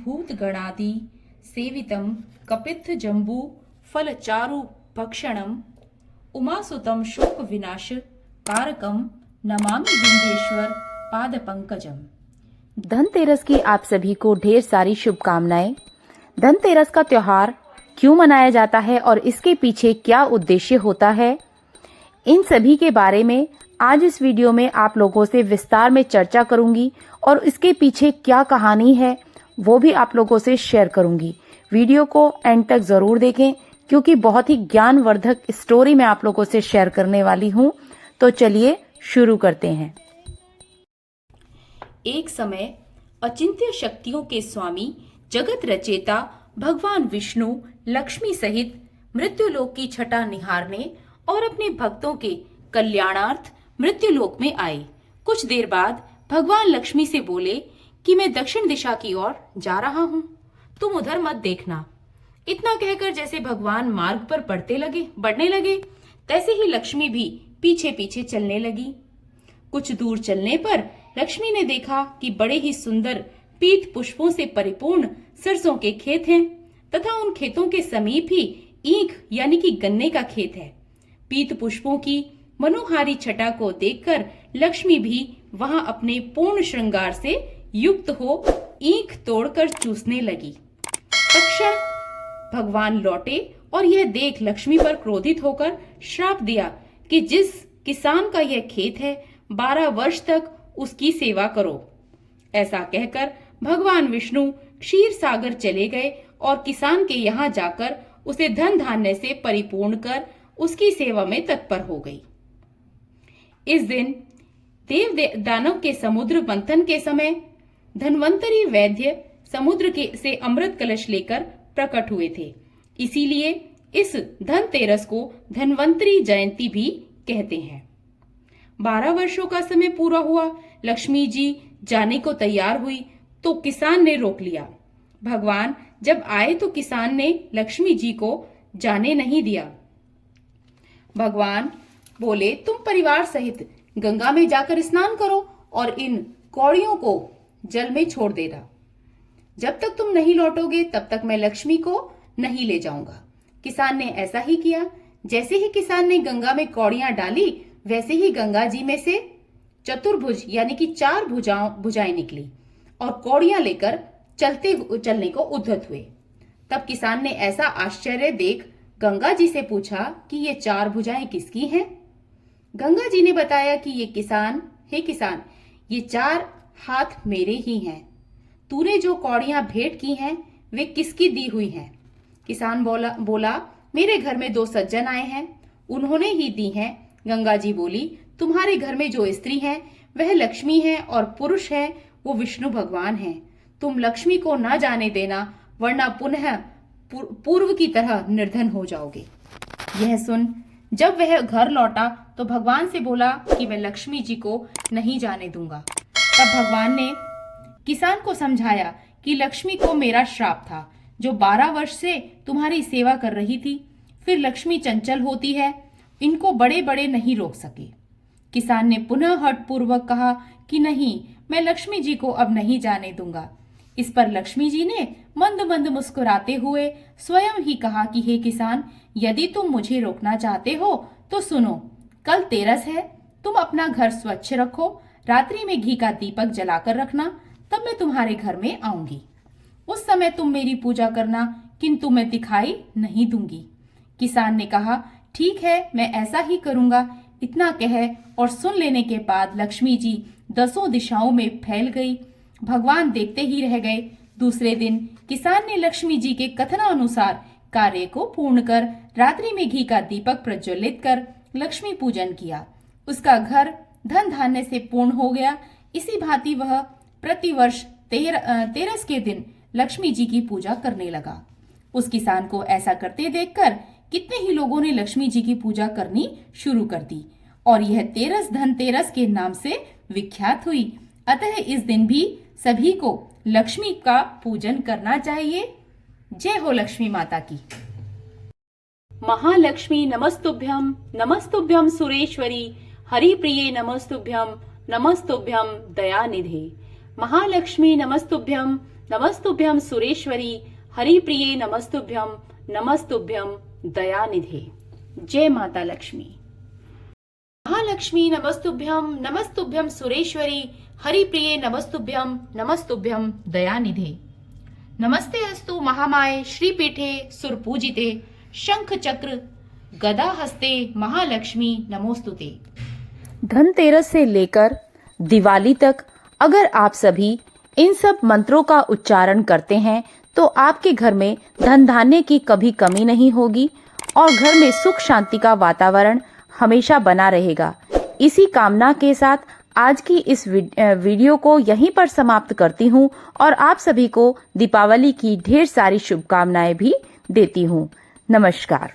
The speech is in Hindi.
भूत गणादि सेवितम कपित्थ जम्बू फल चारु भक्षणम उमासुतम शोक विनाश कारकम नमामि विंध्येश्वर पाद पंकजम। धनतेरस की आप सभी को ढेर सारी शुभकामनाएं। धनतेरस का त्योहार क्यों मनाया जाता है और इसके पीछे क्या उद्देश्य होता है, इन सभी के बारे में आज इस वीडियो में आप लोगों से विस्तार में चर्चा करूंगी और इसके पीछे क्या कहानी है वो भी आप लोगों से शेयर करूंगी। वीडियो को एंड तक जरूर देखें क्योंकि बहुत ही ज्ञानवर्धक स्टोरी मैं आप लोगों से शेयर करने वाली हूं। तो चलिए शुरू करते हैं। एक समय अचिंत्य शक्तियों के स्वामी जगत रचेता भगवान विष्णु लक्ष्मी सहित मृत्युलोक की छटा निहारने और अपने भक्तों के कल्याणार्थ मृत्युलोक में आए। कुछ देर बाद भगवान लक्ष्मी से बोले कि मैं दक्षिण दिशा की ओर जा रहा हूँ, तुम उधर मत देखना। इतना कहकर जैसे भगवान मार्ग पर बढ़ने लगे तैसे ही लक्ष्मी भी पीछे पीछे चलने लगी। कुछ दूर चलने पर लक्ष्मी ने देखा कि बड़े ही सुंदर पीत पुष्पों से परिपूर्ण सरसों के खेत हैं तथा उन खेतों के समीप ही ईख यानी कि गन्ने का खेत है। पीत पुष्पों की मनोहारी छटा को देखकर लक्ष्मी भी वहां अपने पूर्ण श्रृंगार से युक्त हो ईख तोड़कर चूसने लगी। तत्क्षण भगवान लौटे और यह देख लक्ष्मी पर क्रोधित होकर श्राप दिया कि जिस किसान का यह खेत है 12 वर्ष तक उसकी सेवा करो। ऐसा कहकर भगवान विष्णु क्षीर सागर चले गए और किसान के यहाँ जाकर उसे धन धान्य से परिपूर्ण कर उसकी सेवा में तत्पर हो गई। इस दिन देव दानव के समुद्र मंथन के समय धन्वंतरी वैद्य समुद्र से अमृत कलश लेकर प्रकट हुए थे। इसीलिए इस धनतेरस को धन्वंतरी जयंती भी कहते हैं। 12 वर्षों का समय पूरा हुआ। लक्ष्मी जी जाने को तैयार हुई तो किसान ने रोक लिया। भगवान जब आए तो किसान ने लक्ष्मी जी को जाने नहीं दिया। भगवान बोले, तुम परिवार सहित गंगा में जाकर स्नान करो और इन कौड़ियों को जल में छोड़ देना। जब तक तुम नहीं लौटोगे तब तक मैं लक्ष्मी को नहीं ले जाऊंगा। किसान ने ऐसा ही किया। जैसे ही किसान ने गंगा में कौड़ियां डाली वैसे ही गंगा जी में से चतुर्भुज यानी कि 4 भुजाएं निकली और कौड़ियां लेकर चलने को उद्यत हुए। तब किसान ने ऐसा आश्चर्य देख गंगा जी से पूछा कि ये 4 भुजाएं किसकी हैं? गंगा जी ने बताया कि ये किसान, हे किसान, ये 4 हाथ मेरे ही हैं। तूने जो कौड़ियां भेंट की हैं वे किसकी दी हुई हैं? किसान बोला मेरे घर में 2 सज्जन आए हैं, उन्होंने ही दी हैं। गंगा जी बोली, तुम्हारे घर में जो स्त्री है वह लक्ष्मी है और पुरुष है वो विष्णु भगवान है। तुम लक्ष्मी को न जाने देना वरना पुनः पूर्व की तरह निर्धन हो जाओगे। यह सुन जब वह घर लौटा तो भगवान से बोला कि मैं लक्ष्मी जी को नहीं जाने दूंगा। तब भगवान ने किसान को समझाया कि लक्ष्मी को मेरा श्राप था जो 12 वर्ष से तुम्हारी सेवा कर रही थी। फिर लक्ष्मी चंचल होती है, इनको बड़े बड़े नहीं रोक सके। किसान ने पुनः हठपूर्वक कहा कि नहीं, मैं लक्ष्मी जी को अब नहीं जाने दूंगा। इस पर लक्ष्मी जी ने मंद मंद मुस्कुराते हुए स्वयं ही कहा कि हे किसान, यदि तुम मुझे रोकना चाहते हो तो सुनो, कल तेरस है, तुम अपना घर स्वच्छ रखो, रात्रि में घी का दीपक जलाकर रखना, तब मैं तुम्हारे घर में आऊंगी। उस समय तुम मेरी पूजा करना, किंतु मैं दिखाई नहीं दूंगी। किसान ने कहा ठीक है, मैं ऐसा ही करूंगा। इतना कह और सुन लेने के बाद लक्ष्मी जी 10 दिशाओं में फैल गई। भगवान देखते ही रह गए। दूसरे दिन किसान ने लक्ष्मी जी के कथनानुसार कार्य को पूर्ण कर रात्रि में घी का दीपक प्रज्वलित कर लक्ष्मी पूजन किया। उसका घर धन धान्य से पूर्ण हो गया। इसी भांति वह प्रतिवर्ष तेरस के दिन लक्ष्मी जी की पूजा करने लगा। उस किसान को ऐसा करते देखकर कितने ही लोगों ने लक्ष्मी जी की पूजा करनी शुरू कर दी और यह तेरस धनतेरस के नाम से विख्यात हुई। अतः इस दिन भी सभी को लक्ष्मी का पूजन करना चाहिए। जय हो लक्ष्मी माता की। महालक्ष्मी नमस्तुभ्यं, नमस्तुभ्यं सुरेश्वरी, हरिप्रिये नमस्तुभ्यं, नमस्तुभ्यं दयानिधे। महालक्ष्मी नमस्तुभ्यं, नमस्तुभ्यं सुरेश्वरी हरिप्रिये नमस्तुभ्यं दयानिधे। जय माता लक्ष्मी। महालक्ष्मी नमस्तुभ्यं सुरेश्वरी हरिप्रिये नमस्तुभ्यं दयानिधे। नमस्ते अस्तु महामाये श्रीपीठे सुरपूजिते शंख चक्र गदा हस्ते महालक्ष्मी नमोस्तुते। धनतेरस से लेकर दिवाली तक अगर आप सभी इन सब मंत्रों का उच्चारण करते हैं तो आपके घर में धन धान्य की कभी कमी नहीं होगी और घर में सुख शांति का वातावरण हमेशा बना रहेगा। इसी कामना के साथ आज की इस वीडियो को यहीं पर समाप्त करती हूँ और आप सभी को दीपावली की ढेर सारी शुभकामनाएं भी देती हूँ। नमस्कार।